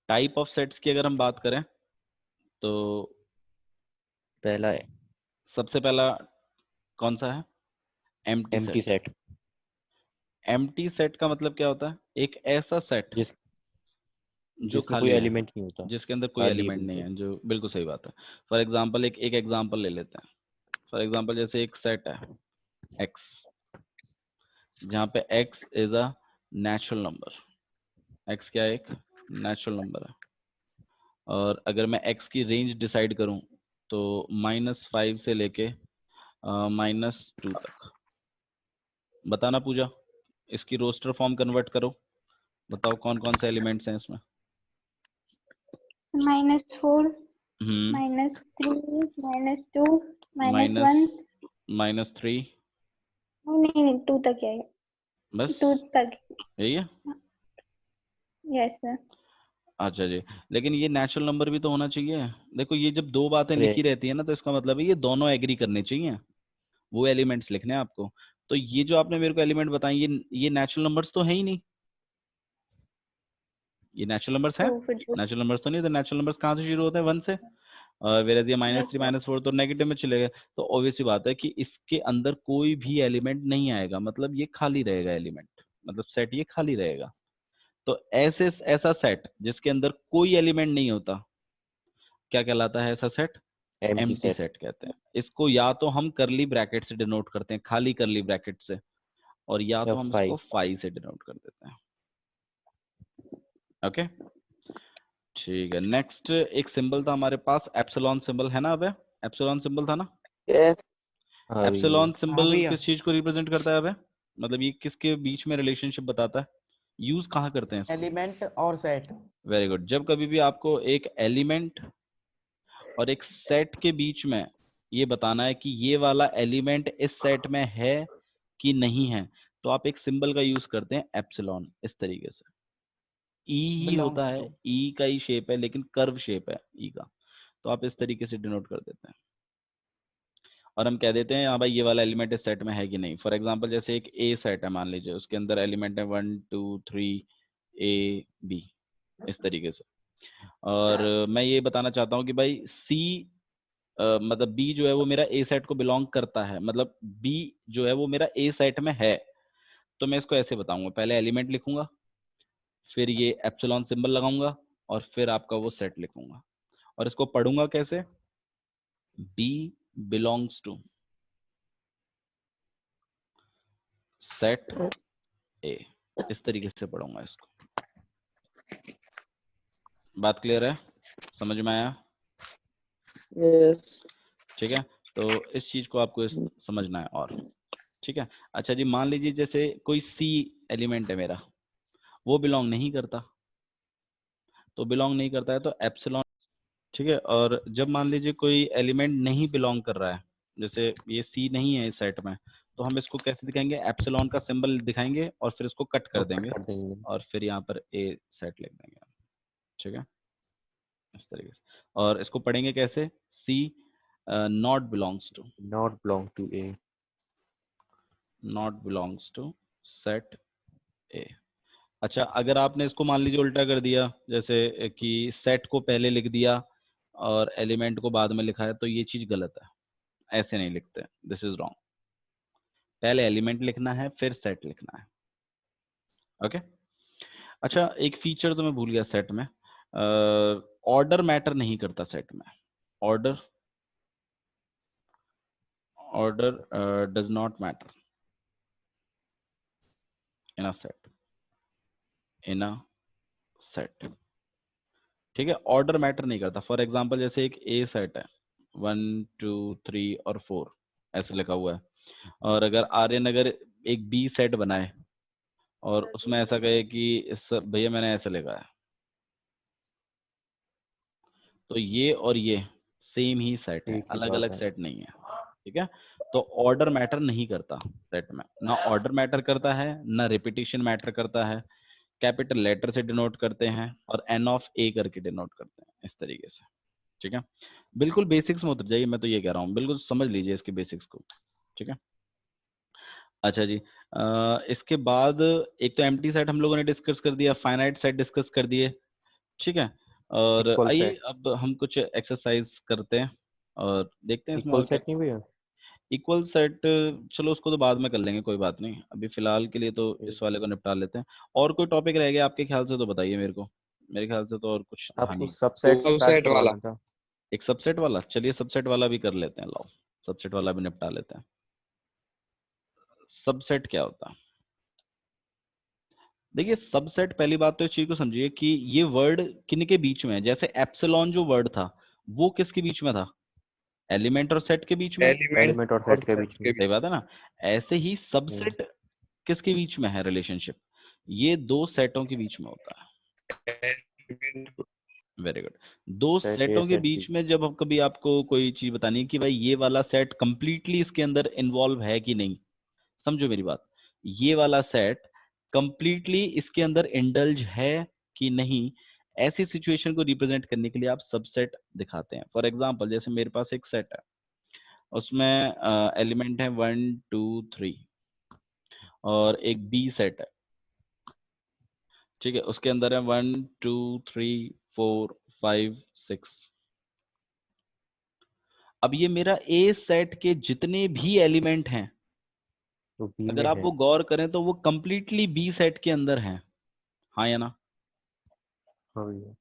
A: टाइप ऑफ सेट्स की अगर हम बात करें तो
D: पहला है
A: सबसे पहला कौन सा है, empty
D: empty
A: set.
D: Set,
A: empty set का मतलब क्या होता है, एक ऐसा सेट जो
D: जिसमें कोई
A: खाली है,
D: एलिमेंट नहीं होता,
A: जिसके अंदर कोई
D: खाली है
A: एलिमेंट नहीं
D: बिल्कुल।
A: है, जो बिल्कुल सही बात है। फॉर एग्जाम्पल एक एग्जाम्पल ले लेते हैं, फॉर एग्जाम्पल जैसे एक सेट है x, जहाँ पे x is a natural number, x क्या है, एक नेचुरल नंबर है, और अगर मैं x की रेंज डिसाइड करूं तो -5 से लेके -2 तक। बताना पूजा, इसकी रोस्टर फॉर्म कन्वर्ट करो, बताओ कौन कौन से एलिमेंट्स हैं इसमें।
C: -4,
A: हम्म,
C: -3, -2,
A: माइनस
C: -1।
A: -3,
C: नहीं, 2 तक है,
A: बस
C: 2 तक।
A: यही है।
C: Yes sir.
A: अच्छा जी, लेकिन ये नेचुरल नंबर भी तो होना चाहिए। देखो ये जब दो बातें
D: अरे
A: लिखी रहती है ना, तो इसका मतलब है ये दोनों एग्री करने चाहिए, वो एलिमेंट्स लिखने हैं आपको। तो ये जो आपने मेरे को एलिमेंट बताए, ये नेचुरल नंबर्स तो है ही नहीं, ये नेचुरल नंबर्स हैं,
C: तो फिर
A: नेचुरल नंबर्स तो नहीं, तो नेचुरल नंबर्स कहाँ से शुरू होते हैं, 1 से, और वेर ये
C: यस
A: -3
C: सर।
A: -4 तो नेगेटिव में चले गए। तो ऑब्वियस सी बात है कि इसके अंदर कोई भी एलिमेंट नहीं आएगा, मतलब ये खाली रहेगा एलिमेंट, मतलब सेट ये खाली रहेगा। तो ऐसा सेट जिसके अंदर कोई एलिमेंट नहीं होता, क्या कहलाता है ऐसा set,
D: empty
A: empty
D: set
A: set कहते हैं। इसको या तो हम करली ब्रैकेट से डिनोट करते हैं, खाली करली ब्रैकेट से, और या
D: या
A: तो हम इसको
D: 5।
A: फाई से डिनोट कर देते हैं। ओके, ठीक है। नेक्स्ट एक सिंबल था हमारे पास, एप्सिलॉन सिंबल है ना, अबे एप्सिलॉन सिंबल था ना।
B: यस।
D: हाँ भैया।
A: एप्सिलॉन सिंबल किस चीज को रिप्रेजेंट करता है अबे, मतलब ये किसके बीच में रिलेशनशिप बताता है, यूज कहाँ करते हैं इसको।
E: एलिमेंट और सेट।
A: वेरी गुड, जब कभी भी आपको एक एलिमेंट और एक सेट के बीच में ये बताना है कि ये वाला एलिमेंट इस सेट में है कि नहीं है, तो आप एक सिंबल का यूज करते हैं एप्सिलॉन, इस तरीके से। ई ही होता
E: बिलोंग्स
A: है,
E: टू।
A: ई का ही शेप है, लेकिन कर्व शेप है ई का, तो आप इस तरीके से डिनोट कर देते हैं, और हम कह देते हैं हाँ भाई ये वाला एलिमेंट इस सेट में है कि नहीं। फॉर एग्जांपल जैसे एक ए सेट है, मान लीजिए उसके अंदर एलिमेंट है 1 2 3 ए बी, इस तरीके से। और मैं ये बताना चाहता हूँ कि भाई सी मतलब बी जो है वो मेरा ए सेट को बिलोंग करता है, मतलब बी जो है वो मेरा ए सेट में है, तो मैं इसको ऐसे बताऊंगा, पहले एलिमेंट लिखूंगा, फिर ये एप्सिलॉन सिंबल लगाऊंगा, और फिर आपका वो सेट लिखूंगा। और इसको पढ़ूंगा कैसे, B belongs to set A, इस तरीके से पढ़ूंगा इसको। बात क्लियर है, समझ में आया,
B: यस।
A: ठीक है। तो इस चीज को आपको समझना है, और ठीक है। अच्छा जी, मान लीजिए जैसे कोई सी एलिमेंट है मेरा, वो बिलोंग नहीं करता, तो बिलोंग नहीं करता है तो एप्सिलॉन, ठीक है। और जब मान लीजिए कोई एलिमेंट नहीं बिलोंग कर रहा है, जैसे ये सी नहीं है इस सेट में, तो हम इसको कैसे दिखाएंगे, एप्सिलॉन का सिंबल दिखाएंगे और फिर इसको कट कर
D: और
A: देंगे,
D: कर देंगे।
A: और फिर यहाँ पर ए सेट लिख देंगे, ठीक है, इस तरीके से। और इसको पढ़ेंगे कैसे, C not belongs to,
D: not belong to A.
A: Not belongs to set A. अच्छा, अगर आपने इसको मान लीजिए उल्टा कर दिया, जैसे कि सेट को पहले लिख दिया और एलिमेंट को बाद में लिखा है, तो ये चीज गलत है, ऐसे नहीं लिखते, दिस इज रॉन्ग। पहले एलिमेंट लिखना है फिर सेट लिखना है। ओके अच्छा, एक फीचर तो मैं भूल गया सेट में, ऑर्डर मैटर नहीं करता सेट में। Order does not matter in a set, in a set. ठीक है, ऑर्डर मैटर नहीं करता। फॉर एग्जांपल जैसे एक ए सेट है 1 2 3 और 4 ऐसे लिखा हुआ है, और अगर आर्यन अगर एक बी सेट बनाए और उसमें ऐसा कहे कि भैया मैंने ऐसे लिखा है, तो ये और ये सेम ही सेट है,
D: एक ही
A: अलग
D: बात
A: अलग
D: है।
A: सेट नहीं है। ठीक है, तो ऑर्डर मैटर नहीं करता सेट में, ना ऑर्डर मैटर करता है ना रिपीटिशन मैटर करता है। कैपिटल लेटर से डिनोट करते हैं और एन ऑफ ए करके डिनोट करते हैं इस तरीके से। ठीक है, बिल्कुल बेसिक्स में उतर जाइए, मैं तो ये कह रहा हूँ, बिल्कुल समझ लीजिए इसके बेसिक्स को। ठीक है, अच्छा जी, इसके बाद एक तो एम्प्टी सेट हम लोगों ने डिस्कस कर दिया, फाइनाइट सेट डिस्कस कर दिए। ठीक है, और
D: इक्वल
A: आइए
D: सेट,
A: अब हम कुछ एक्सरसाइज करते हैं और देखते हैं इसमें
D: इक्वल
A: और क्या।
D: सेट नहीं भैया?
A: इक्वल सेट चलो उसको तो बाद में कर लेंगे, कोई बात नहीं, अभी फिलहाल के लिए तो इस वाले को निपटा लेते हैं। और कोई टॉपिक रह गया आपके ख्याल से तो बताइए मेरे को, मेरे ख्याल से तो और कुछ था
D: आपको
A: नहीं।
D: सबसेट स्टार्ट
E: सबसेट वाला।
D: करवाना था।
A: एक सबसेट वाला, चलिए सबसेट वाला भी कर लेते हैं, लाओ सबसेट वाला भी निपटा लेते हैं। सबसेट क्या होता है? देखिए सबसेट, पहली बात तो इस चीज को समझिए कि ये वर्ड किन के बीच में है। जैसे एप्सिलॉन जो वर्ड था वो किसके बीच में था? एलिमेंट और सेट के बीच में।
E: एलिमेंट
D: एलिमेंट और
E: और
D: सेट के
E: सेट
D: बीच
E: के
D: में।
A: सही
E: बीच
A: बात है ना। ऐसे ही
D: हम्म,
A: सबसेट किसके बीच में है रिलेशनशिप? ये दो सेटों के बीच में होता है।
E: Element
A: very good. दो
D: सेट ए
A: सेटों के
D: सेट
A: बीच
D: बी।
A: में जब हम कभी आपको कोई चीज बतानी है कि भाई ये वाला सेट कंप्लीटली इसके अंदर इन्वॉल्व है कि नहीं, समझो मेरी बात, ये वाला सेट कंप्लीटली इसके अंदर इंडल्ज है कि नहीं, ऐसी सिचुएशन को रिप्रेजेंट करने के लिए आप सबसेट दिखाते हैं। फॉर एग्जांपल जैसे मेरे पास एक सेट है, उसमें एलिमेंट है 1 2 3 और एक बी सेट है। ठीक है, उसके अंदर है 1 2 3 4 5 6। अब ये मेरा ए सेट के जितने भी एलिमेंट हैं,
D: तो बी
A: अगर
D: में
A: आप
D: है।
A: वो गौर करें तो वो कंप्लीटली बी सेट के अंदर हैं। हाँ या ना?
D: हाँ भैया।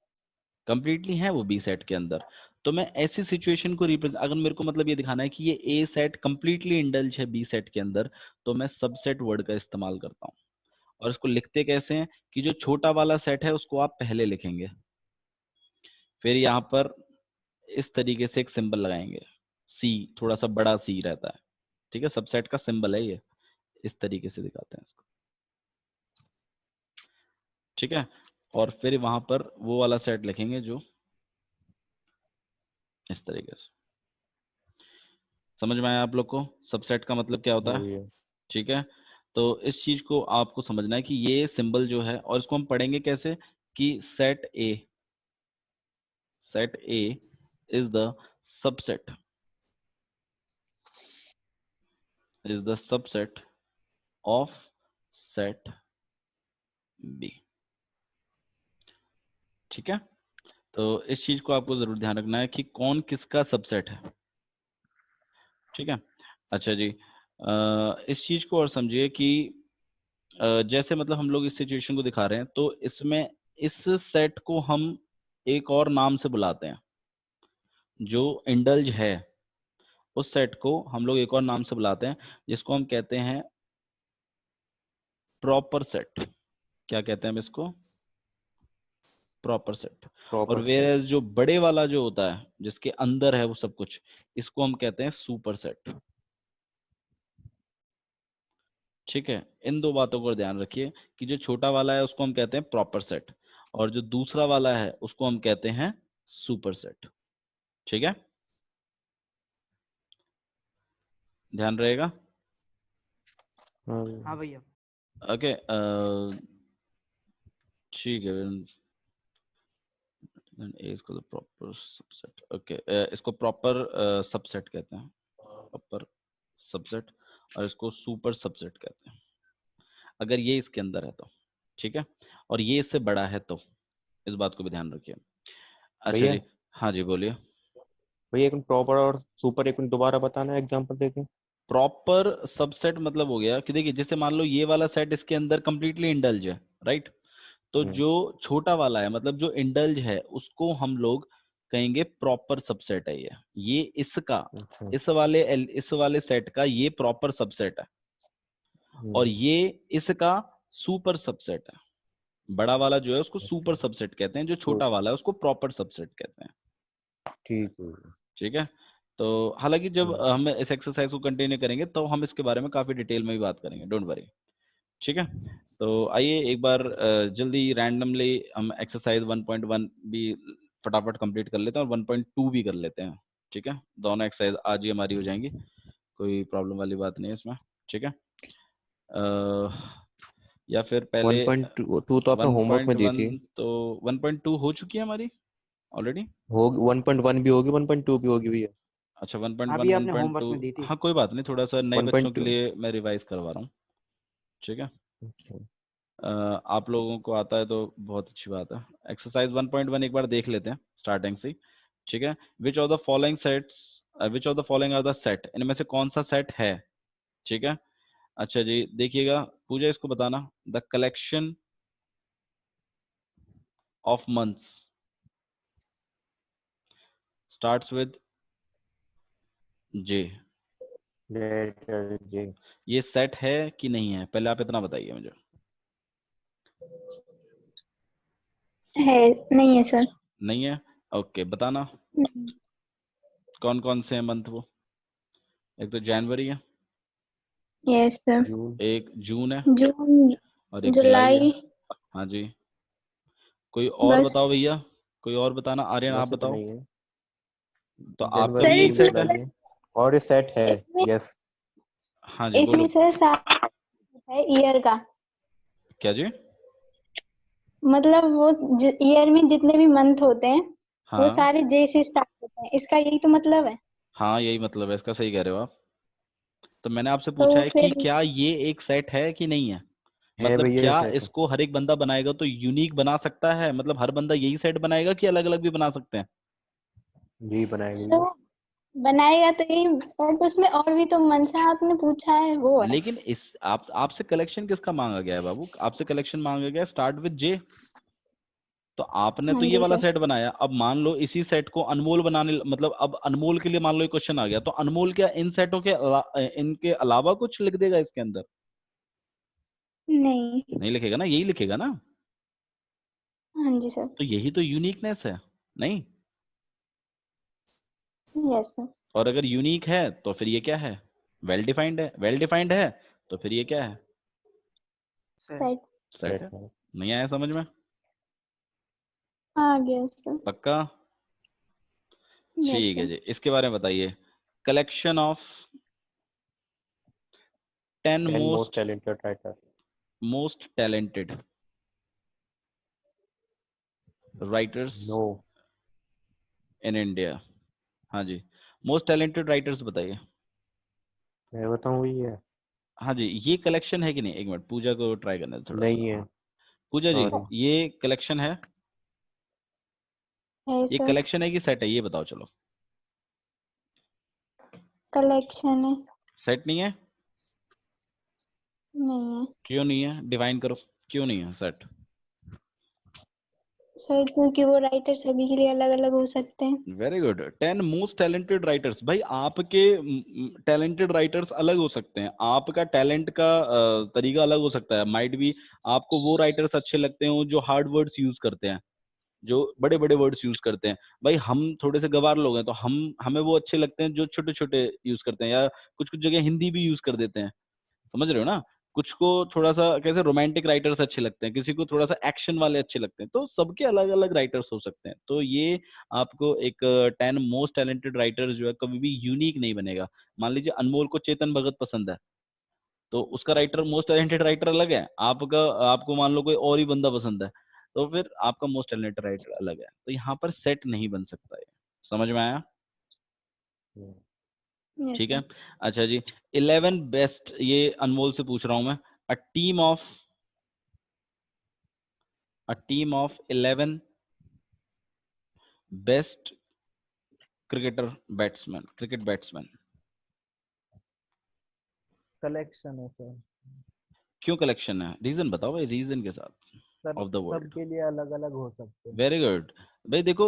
A: कंप्लीटली है वो बी सेट के अंदर। तो मैं ऐसी सिचुएशन को रिप्रेजेंट, अगर मेरे को मतलब ये दिखाना है कि ये ए सेट कंप्लीटली इंडल्ज है बी सेट के अंदर, तो मैं सबसेट वर्ड का इस्तेमाल करता हूँ। और इसको लिखते कैसे हैं कि जो छोटा वाला सेट है उसको आप पहले लिखेंगे, फिर यहाँ पर इस तरीके से एक सिंबल लगाएंगे, सी, थोड़ा सा बड़ा सी रहता है। ठीक है, सबसेट का सिंबल है ये, इस तरीके से दिखाते हैं इसको। ठीक है, और फिर वहां पर वो वाला सेट लिखेंगे जो इस तरीके से। समझ में आया आप लोग को सबसेट का मतलब क्या होता
D: हाँ
A: है?
D: भैया।
A: ठीक है, तो इस चीज को आपको समझना है कि ये सिंबल जो है, और इसको हम पढ़ेंगे कैसे कि set A is the subset, is the subset of set B. ठीक है, तो इस चीज को आपको जरूर ध्यान रखना है कि कौन किसका सबसेट है। ठीक है, अच्छा जी, इस चीज को और समझिए कि जैसे मतलब हम लोग इस सिचुएशन को दिखा रहे हैं, तो इसमें इस सेट को हम एक और नाम से बुलाते हैं। जो इंडल्ज है उस सेट को हम लोग एक और नाम से बुलाते हैं, जिसको हम कहते हैं प्रॉपर सेट। क्या कहते हैं हम इसको? Proper set. और
D: प्रॉपर सेट।
A: वेयर जो बड़े वाला जो होता है जिसके अंदर है वो सब कुछ, इसको हम कहते हैं सुपर सेट। ठीक है, इन दो बातों को ध्यान रखिए कि जो छोटा वाला है उसको हम कहते हैं प्रॉपर सेट, और जो दूसरा वाला है उसको हम कहते हैं सुपर सेट। ठीक है, ध्यान रहेगा।
D: हाँ भैया।
B: हाँ भैया।
A: ओके, ठीक है, इसको तो प्रॉपर सबसेट, ओके, इसको प्रॉपर सबसेट कहते हैं, प्रॉपर सबसेट, और इसको सुपर सबसेट कहते हैं अगर ये इसके अंदर है तो। ठीक है, और ये इससे बड़ा है तो, इस बात को भी ध्यान रखिए। अच्छा
D: भैया,
A: जी, हाँ जी बोलिए।
D: भैया एक प्रॉपर और सुपर एक दोबारा बताना एग्जांपल देके।
A: प्रॉपर सबसेट मतलब हो गया कि देखिए जैसे मान लो ये वाला सेट इसके अंदर कंप्लीटली इंडल्ज है, राइट? तो जो छोटा वाला है मतलब जो इंडल्ज है उसको हम लोग कहेंगे प्रॉपर सबसेट है ये इसका
D: अच्छा।
A: इस वाले सेट का ये प्रॉपर सबसेट है और ये इसका सुपर सबसेट है। बड़ा वाला जो है उसको सुपर सबसेट कहते हैं, जो छोटा वाला है उसको प्रॉपर सबसेट कहते हैं।
D: ठीक है।
A: ठीक है, तो हालांकि जब हम इस एक्सरसाइज को कंटिन्यू करेंगे तो हम इसके बारे में काफी डिटेल में भी बात करेंगे, डोंट वरी। ठीक है, तो आइए एक बार जल्दी रैंडमली हम एक्सरसाइज 1.1 भी फटाफट कंप्लीट कर लेते हैं और 1.2 भी कर लेते हैं। ठीक है, दोनों एक्सरसाइज आज ही हमारी हो जाएंगी, कोई प्रॉब्लम वाली बात नहीं है इसमें। ठीक है, या फिर पहले
D: 1.2 तो आपने होमवर्क में दी थी।
A: 1.1 तो 1.2 हो चुकी है हमारी ऑलरेडी।
D: हो 1.1 भी होगी 1.2 भी होगी भैया।
A: अच्छा 1.1
E: अभी आपने होमवर्क
A: 1.2,
E: में दी थी।
A: हाँ कोई बात नहीं, थोड़ा सा नए बच्चों के
D: 1.2
A: लिए मैं रिवाइज करवा रहा हूँ। ठीक है, आप लोगों को आता है तो बहुत अच्छी बात है। एक्सरसाइज 1.1 एक बार देख लेते हैं स्टार्टिंग से। ठीक है, which of the following are the set, इनमें से कौन सा सेट है? ठीक है, अच्छा जी देखिएगा, पूजा इसको बताना, the collection of months starts with J.
D: Letter J.
A: ये सेट है कि नहीं है, पहले आप इतना बताइए मुझे।
C: है नहीं है सर।
A: नहीं है, ओके बताना कौन कौन से हैं मंथ वो। एक तो जनवरी है,
C: यस सर।
D: जून।
A: एक जून है
C: जून,
A: और एक जुलाई है।
C: जुलाई,
A: हाँ जी, कोई और
C: बस।
A: बताओ भैया, कोई और बताना, आर्यन आप
D: बस इतना
A: बताओ।
D: ही है।
A: तो आपका भी
D: जनवरी
C: सर
A: यही
D: जून
A: सेट
C: इसमें
A: है?
D: जुलाई है और ये सेट है।
C: इसमें
D: यस।
A: हाँ जी
C: इसमें
A: बोलो।
C: सर सारा है ईयर का,
A: क्या जी?
C: मतलब वो ईयर में जितने भी मंथ होते हैं वो
A: हाँ
C: सारे जे से स्टार्ट होते हैं, इसका यही तो मतलब है।
A: हाँ यही मतलब है इसका, सही कह रहे हो आप। तो मैंने आपसे
C: तो
A: पूछा है कि
C: फिर
A: क्या ये एक सेट है कि नहीं है,
D: है
A: मतलब
D: भैया ये
A: क्या
D: सेट।
A: इसको हर एक बंदा बनाएगा तो यूनिक बना सकता है, मतलब हर बंदा यही सेट बनाएगा कि अलग अलग भी बना सकते हैं?
D: जी बनाएगा
C: तो
D: भैया।
C: बनाएगा तो यही, बट उसमें और भी तो मनसा आपने पूछा है वो है।
A: लेकिन इस आपसे कलेक्शन किसका मांगा गया है बाबू? आपसे कलेक्शन मांगा गया स्टार्ट विद जे, तो आपने तो
C: हाँ
A: ये
C: जी
A: वाला
C: सर।
A: सेट बनाया। अब मान लो इसी सेट को अनमोल बनाने, मतलब अब अनमोल के लिए मान लो एक क्वेश्चन आ गया, तो अनमोल क्या इन सेटों के इनके अलावा कुछ लिख देगा इसके अंदर?
C: नहीं।
A: नहीं लिखेगा ना, यही लिखेगा ना।
C: हाँ जी सर।
A: तो यही तो यूनिकनेस है, नहीं?
C: Yes sir.
A: और अगर यूनिक है तो फिर ये क्या है? वेल डिफाइंड है। वेल डिफाइंड है तो फिर ये क्या है?
E: सर
C: सेट
A: सेट है। नहीं आया समझ में?
C: आ गया सर।
A: पक्का?
C: यस
A: ठीक है
C: सर।
A: जी, इसके बारे में बताइए। Collection of 10
D: 10 most
A: most
D: talented writer.
A: Talented writers
D: no.
A: In India. हाँ जी, मोस्ट टैलेंटेड राइटर्स बताइए।
D: मैं बताऊं भैया?
A: हाँ जी, ये कलेक्शन है कि नहीं? एक मिनट, पूजा को ट्राई करना है थोड़ा सा।
D: नहीं है।
A: पूजा जी,
D: सॉरी।
A: ये कलेक्शन है?
C: है
A: ये
C: सर।
A: कलेक्शन है कि सेट है, ये बताओ चलो।
C: कलेक्शन है।
A: सेट नहीं है?
C: नहीं है
A: क्यों नहीं है, डिवाइन करो, क्यों नहीं है सेट?
C: सर, क्योंकि वो राइटर सभी के लिए अलग अलग हो सकते हैं।
A: Very good. 10 most talented writers, भाई आपके टैलेंटेड राइटर्स अलग हो सकते हैं, आपका टैलेंट का तरीका अलग हो सकता है। माइट भी आपको वो राइटर्स अच्छे लगते हो जो हार्ड वर्ड्स यूज करते हैं, जो बड़े बड़े वर्ड्स यूज करते हैं। भाई हम थोड़े से गवार लोग हैं तो हमें वो अच्छे लगते हैं जो छोटे छोटे यूज करते हैं, या कुछ कुछ जगह हिंदी भी यूज कर देते हैं, समझ रहे हो ना? कुछ को थोड़ा सा कैसे रोमांटिक राइटर्स अच्छे लगते हैं, किसी को थोड़ा सा एक्शन वाले अच्छे लगते हैं, तो सबके अलग अलग राइटर्स हो सकते हैं। तो ये आपको एक 10 मोस्ट टैलेंटेड राइटर्स जो है कभी भी यूनिक नहीं बनेगा। मान लीजिए अनमोल को चेतन भगत पसंद है, तो उसका राइटर मोस्ट टैलेंटेड राइटर अलग है, आपका आपको मान लो कोई और ही बंदा पसंद है, तो फिर आपका मोस्ट टैलेंटेड राइटर अलग है। तो यहाँ पर सेट नहीं बन सकता है। समझ में आया?
C: यस
A: ठीक है,
C: सर।
A: अच्छा जी। 11 बेस्ट, ये अनमोल से पूछ रहा हूं मैं। A team of a team of 11 best cricket batsmen,
F: collection है सर।
A: क्यों कलेक्शन है? रीजन बताओ भाई, रीजन के साथ।
F: Sir
A: of the world.
F: सबके लिए अलग अलग हो सकते हैं।
A: वेरी गुड भाई। देखो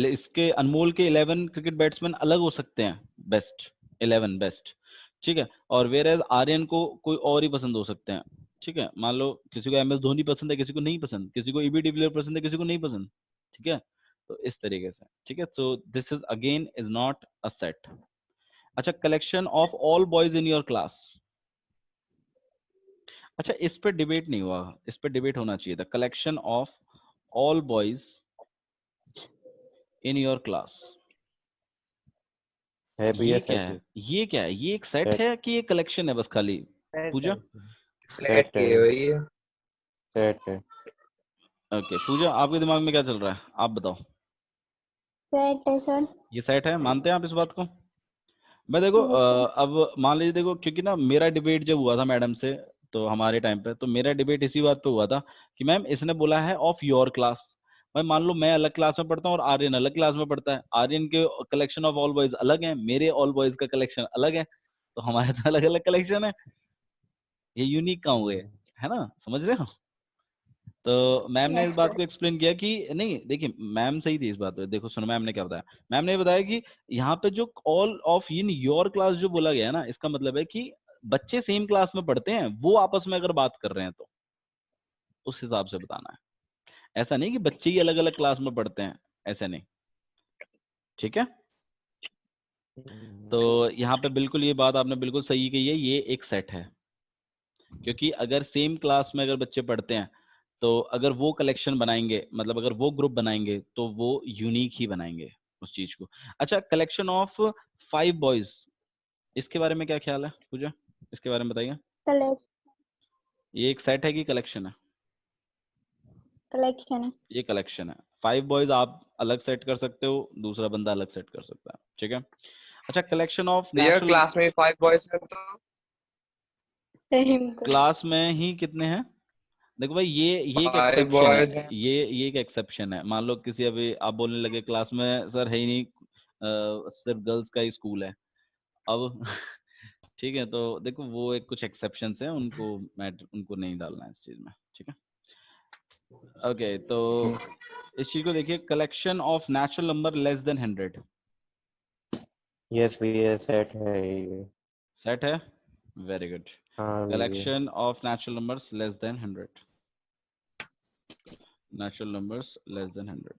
A: इसके अनमोल के 11 क्रिकेट बैट्समैन अलग हो सकते हैं, बेस्ट 11 बेस्ट, ठीक है। और वेयर आर्यन को कोई और ही पसंद हो सकते हैं, ठीक है। मान लो किसी को MS धोनी पसंद है, किसी को नहीं पसंद, किसी को EB डिविलियर पसंद है, किसी को नहीं पसंद, ठीक है। तो इस तरीके से, ठीक है। तो this is again is not a set. अच्छा, collection of all boys in your class. अच्छा, इस पे डिबेट नहीं हुआ, इस पे डिबेट होना चाहिए था। Collection of all boys in your class,
D: है भैया
A: ये क्या
D: सेट
A: है? ये क्या है? ये एक सेट
D: सेट
A: है कि ये कलेक्शन है बस खाली?
F: सेट
A: पूजा।
F: है सर।
D: सेट है सेट है।
A: ओके पूजा, आपके दिमाग में क्या चल रहा है, आप बताओ।
C: सेट है सर।
A: ये सेट है, मानते हैं आप इस बात को? मैं देखो
C: यस सर।
A: अब मान लीजिए, देखो क्योंकि ना मेरा डिबेट जब हुआ था मैडम से, तो हमारे टाइम पे तो मेरा डिबेट इसी बात पे हुआ था कि मैम इसने बोला है ऑफ योर क्लास। भाई मान लो मैं अलग क्लास में पढ़ता हूँ और आर्यन अलग क्लास में पढ़ता है, आर्यन के कलेक्शन ऑफ ऑल बॉयज अलग है, मेरे ऑल बॉयज का कलेक्शन अलग है, तो हमारे तो अलग अलग कलेक्शन है। ये यूनिक कहाँ हुए, है ना? समझ रहे हो? तो मैम ने इस बात को एक्सप्लेन किया कि नहीं, देखिए मैम सही थी इस बात पे। देखो सुनो, मैम ने क्या बताया। मैम ने बताया कि यहाँ पे जो all of in your class जो बोला गया है ना, इसका मतलब है कि बच्चे सेम क्लास में पढ़ते हैं, वो आपस में अगर बात कर रहे हैं तो उस हिसाब से बताना है। ऐसा नहीं कि बच्चे ही अलग अलग क्लास में पढ़ते हैं, ऐसा नहीं, ठीक है। तो यहाँ पे बिल्कुल ये बात आपने बिल्कुल सही कही है, ये एक सेट है। क्योंकि अगर सेम क्लास में अगर बच्चे पढ़ते हैं, तो अगर वो कलेक्शन बनाएंगे, मतलब अगर वो ग्रुप बनाएंगे, तो वो यूनिक ही बनाएंगे उस चीज को। अच्छा, कलेक्शन ऑफ 5 बॉयज, इसके बारे में क्या ख्याल है पूजा? इसके बारे में बताइए। ये एक सेट है कि कलेक्शन है?
C: कलेक्शन है।
A: ये कलेक्शन है। 5 बॉयज आप अलग सेट कर सकते हो, दूसरा बंदा अलग सेट कर सकता है, ठीक है। अच्छा, कलेक्शन ऑफ
E: भैया
A: नेशनल
E: क्लास में 5 बॉयज हैं तो
C: सेम
A: क्लास में ही कितने हैं? देखो भाई, ये एक
E: 5
A: एक्सेप्शन है,
E: बॉयज हैं।
A: ये एक एक्सेप्शन है। मान लो किसी, अभी आप बोलने लगे क्लास में सर है ही नहीं, सिर्फ गर्ल्स का ही स्कूल है अब ठीक है, तो देखो वो एक कुछ एक्सेप्शंस हैं, उनको उनको नहीं डालना है इस चीज में, ठीक है। ओके, तो इस चीज को देखिए, collection of natural number less than 100,
D: yes भैया सेट है ये।
A: सेट है। Very good.
D: हाँ भैया।
A: Collection of natural numbers less than 100, natural numbers less than 100,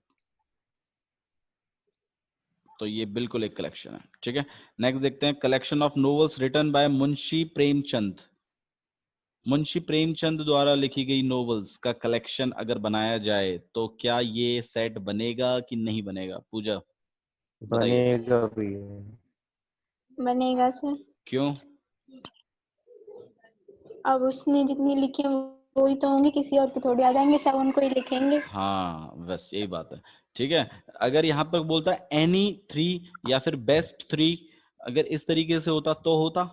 A: तो ये बिल्कुल एक कलेक्शन है, ठीक है। नेक्स्ट देखते हैं, collection of novels written by Munshi Premchand. Munshi Premchand द्वारा लिखी गई नोवेल्स का कलेक्शन अगर बनाया जाए, तो क्या ये सेट बनेगा कि नहीं बनेगा? पूजा बताइए।
D: बनेगा भैया।
C: बनेगा सर।
A: क्यों?
C: अब उसने जितनी लिखी है वो ही तो होंगे, किसी और के थोड़ी आ जाएंगे, सब उनको ही लिखेंगे।
A: हाँ बस यही बात है, ठीक है। अगर यहाँ पर बोलता है एनी 3 या फिर बेस्ट 3, अगर इस तरीके से होता तो होता,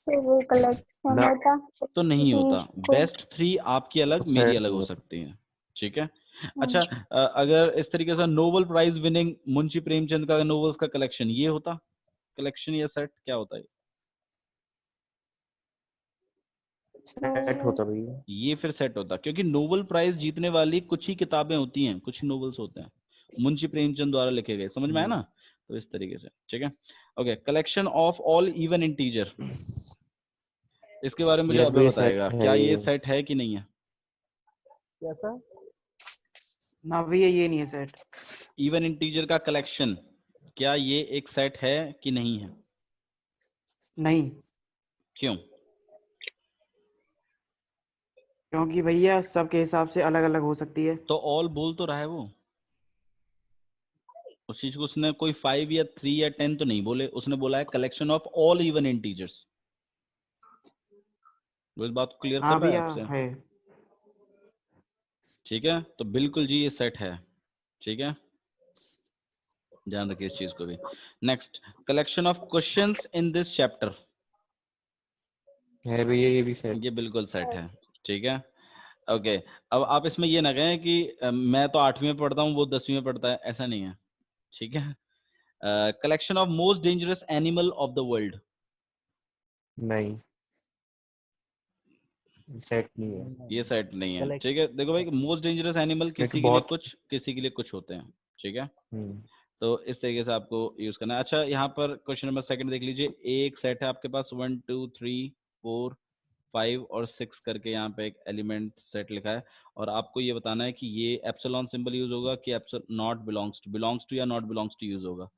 C: तो वो कलेक्शन
D: ना
C: होता।
A: तो नहीं
C: किसी
A: होता।
C: को
A: बेस्ट 3 आपकी अलग मेरी
D: सेट
A: अलग हो
D: हुआ।
A: सकती है, ठीक है। अच्छा, अगर इस तरीके से Nobel prize winning Munshi Premchand का नोवेल्स का कलेक्शन, ये होता कलेक्शन या सेट, क्या होता है?
D: सेट होता भैया।
A: ये फिर सेट होता, क्योंकि नोबेल प्राइज जीतने वाली कुछ ही किताबें होती हैं, कुछ ही नोवेल्स होते हैं मुंशी प्रेमचंद द्वारा लिखे गए, समझ में आया ना? तो इस तरीके से, ठीक है। Okay, collection of all even integer, इसके बारे में मुझे
D: यस
A: अभी
D: भैया सेट
A: बताएगा,
D: है
A: क्या ये
D: ये।
A: सेट है कि नहीं है?
F: कैसा?
E: ना भैया ये नहीं है सेट।
A: इवन इंटीजर का कलेक्शन, क्या ये एक सेट है कि नहीं है?
E: नहीं,
A: क्यों?
E: क्योंकि भैया सबके हिसाब से अलग अलग हो सकती है।
A: तो ऑल बोल तो रहा है वो, उस चीज को उसने कोई 5 या 3 या 10 तो नहीं बोले, उसने बोला है collection of all even integers. वो इस बात को क्लियर कर
E: हाँ
A: रहा है
E: भैया
A: आपसे,
E: है।
A: ठीक है। तो बिल्कुल जी ये सेट है, ठीक है, ध्यान रखिए इस चीज को भी। Next, collection of questions in this chapter,
D: है भैया ये भी सेट।
A: ये बिल्कुल सेट है, ठीक है। ओके, अब आप इसमें ये ना कहें कि मैं तो 8वीं में पढ़ता हूँ, वो 10वीं में पढ़ता है, ऐसा नहीं है, ठीक है। Collection of most dangerous animal of the world,
D: नहीं, सेट नहीं है।
A: ये सेट नहीं है।
F: Collect-
A: ठीक है, देखो भाई, मोस्ट डेंजरस एनिमल
D: क्योंकि
A: किसी के लिए
D: बहुत
A: कुछ, किसी के लिए कुछ होते हैं। ठीक है,
D: हम्म,
A: तो इस तरीके से आपको यूज करना है। अच्छा, यहाँ पर क्वेश्चन नंबर सेकंड देख लीजिए। एक सेट है आपके पास 1 2 3 4 5 और 6 करके, यहाँ पे एक एलिमेंट सेट लिखा है, और आपको ये बताना है कि ये एप्सिलॉन सिंबल यूज होगा कि एप्सिलॉन नॉट बिलोंग्स टू या नॉट बिलोंग्स टू यूज होगा।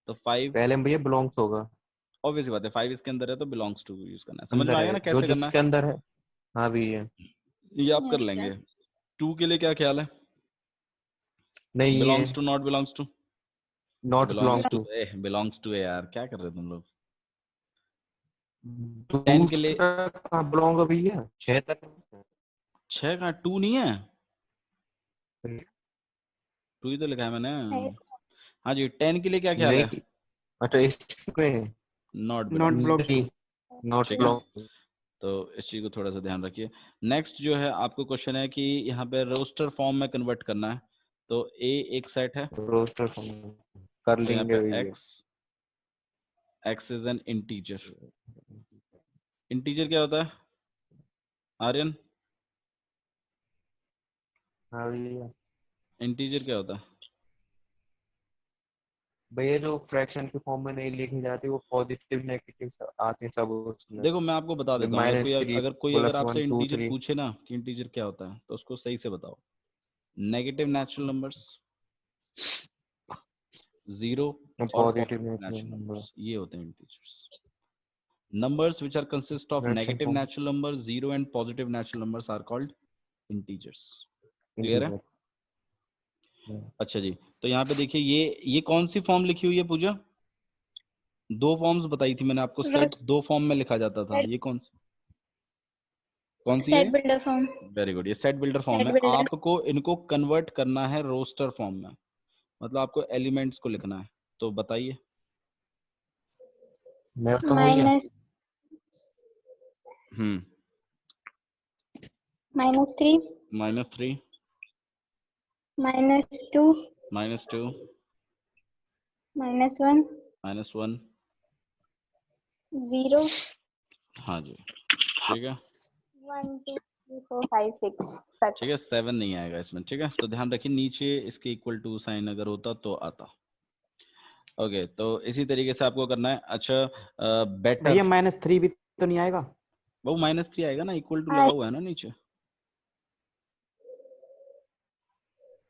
A: तो 5
D: पहले में भैया बिलोंग्स होगा,
A: ऑब्वियस बात है, 5 इसके अंदर है तो बिलोंग्स टू यूज करना है। समझ में
D: अंदर
A: आ गया
D: है
A: ना
D: जो
A: कैसे करना
D: जिसके
A: है?
D: अंदर है। हाँ भैया,
A: ये आप कर
C: Yes,
A: लेंगे।
C: sir.
A: 2 के लिए क्या ख्याल है?
D: नहीं ये
A: belongs to not belongs to?
D: Not belong to.
A: Belongs to है यार, क्या कर रहे हो तुम लोग?
D: तो
A: 10 के लिए
D: दूसरा कहाँ बिलोंग है भैया? 6 तक
A: 6 का 2 नहीं है, 2 ही तो लिखा है मैंने।
C: Yes.
A: हाँ जी, 10 के लिए क्या ख्याल है?
D: नहीं। अच्छा इसमें
A: नॉट
E: नॉट
A: बिलोंग्स
E: बिलोंग्स
D: नहीं,
E: टू।
D: नॉट
A: ठीक है,
D: बिलोंग।
A: तो इस चीज को थोड़ा सा ध्यान रखिए। नेक्स्ट जो है आपको क्वेश्चन है कि यहाँ पे रोस्टर फॉर्म में कन्वर्ट करना है। तो ए एक सेट है,
D: रोस्टर कर
A: तो यहाँ
D: लेंगे
A: पे
D: भैया।
A: X is an integer. Integer क्या होता है आर्यन?
D: हाँ भैया,
A: इंटीजर क्या होता है?
D: भैया जो फ्रैक्शन के फॉर्म में नहीं लिखी जाती वो पॉजिटिव नेगेटिव आते हैं सब उसमें।
A: देखो मैं आपको बता देता हूँ,
D: -3
A: अगर
D: +1
A: आपसे
D: 2
A: इंटीजर
D: 3
A: पूछे ना कि इंटीजर क्या होता है, तो उसको सही से बताओ। नेगेटिव नेचुरल नंबर्स, जीरो और
D: positive
A: positive
D: natural
A: natural
D: number.
A: Numbers, ये होते हैं integers. Numbers which are consist of
D: fraction
A: negative
D: form
A: natural numbers, zero and positive natural numbers are called integers. Clear है? अच्छा जी, तो यहाँ पे देखिए, ये कौन सी फॉर्म लिखी हुई है पूजा? 2 फॉर्म्स बताई थी मैंने आपको, सेट 2 फॉर्म में लिखा जाता था। ये कौन सी है?
C: Set builder form.
A: Very good, ये सेट बिल्डर फॉर्म
C: Set
A: है।
C: builder.
A: आपको इनको कन्वर्ट करना है रोस्टर फॉर्म में, मतलब आपको एलिमेंट्स को लिखना है। तो बताइए।
D: मेरा तो हो गया।
C: Minus
A: हम्म,
C: -3,
A: -3,
C: -2,
A: -2,
C: -1,
A: -1,
C: 0,
A: हाँ जी, ठीक है।
C: 1 2 3 4 5 6 7.
A: ठीक है, 7 नहीं आएगा इसमें। ठीक है, तो ध्यान रखिए, नीचे इसके इक्वल टू साइन अगर होता तो आता। ओके, तो इसी तरीके से आपको करना है। अच्छा, बेटर,
E: भैया -3 भी तो नहीं आएगा?
A: वो -3 आएगा ना, इक्वल टू लगा हुआ है ना नीचे,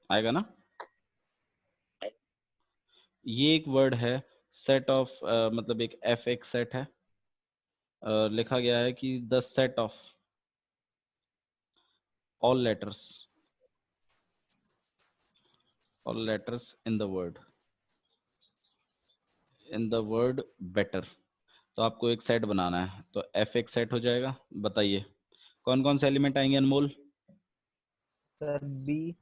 A: आएगा ना। ये एक वर्ड है सेट ऑफ, मतलब एक एफ एक सेट है। लिखा गया है कि the set of all letters in the word better। तो आपको एक सेट बनाना है, तो एफ एक सेट हो जाएगा। बताइए कौन कौन से एलिमेंट आएंगे अनमोल?
F: सर B,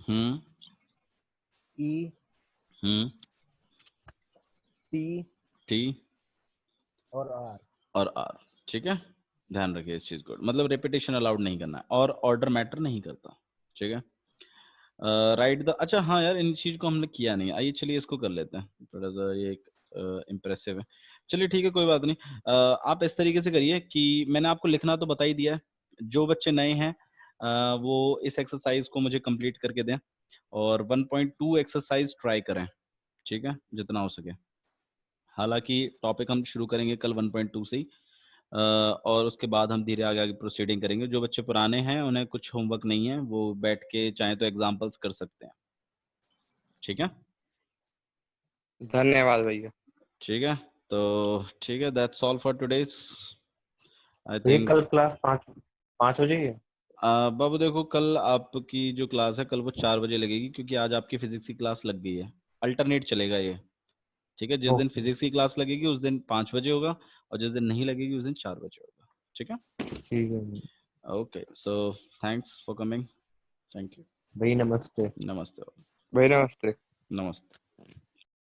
A: हम्म,
F: E, T
A: टी
F: और R।
A: और आर। ठीक है, ध्यान रखिए इस चीज को, मतलब रिपीटेशन अलाउड नहीं करना है, और ऑर्डर मैटर नहीं करता। ठीक है, राइट द, अच्छा हाँ यार, इन चीज को हमने किया नहीं। आइए चलिए इसको कर लेते हैं, थोड़ा सा ये एक इम्प्रेसिव है। चलिए ठीक है, कोई बात नहीं। आप इस तरीके से करिए कि मैंने आपको लिखना तो बता ही दिया है। जो बच्चे नए हैं वो इस एक्सरसाइज को मुझे कंप्लीट करके दें, और 1.2 एक्सरसाइज ट्राई करें। ठीक है, जितना हो सके। हालांकि टॉपिक हम शुरू करेंगे कल 1.2 से ही, और उसके बाद हम धीरे आगे आगे प्रोसीडिंग करेंगे। जो बच्चे पुराने हैं उन्हें कुछ होमवर्क नहीं है, वो बैठ के चाहे तो एग्जाम्पल्स कर सकते हैं। ठीक है,
G: धन्यवाद भैया।
A: ठीक है, तो ठीक है, दैट्स ऑल फॉर टुडेज आई
D: ये
A: थिंक।
D: कल क्लास 5 हो जाएगी।
A: बाबू देखो, कल आपकी जो क्लास है कल वो 4 बजे लगेगी, क्योंकि आज आपकी फिजिक्स की क्लास लग गई है। अल्टरनेट चलेगा ये। ठीक है, जिस दिन
D: ओके
A: फिजिक्स की क्लास लगेगी उस दिन 5 बजे होगा, और जिस दिन नहीं लगेगी उस दिन 4 बजे होगा। ठीक है,
D: ठीक है
A: okay, so thanks for coming. Thank you.
D: भाई, नमस्ते।
A: नमस्ते।
G: भाई नमस्ते।
A: नमस्ते।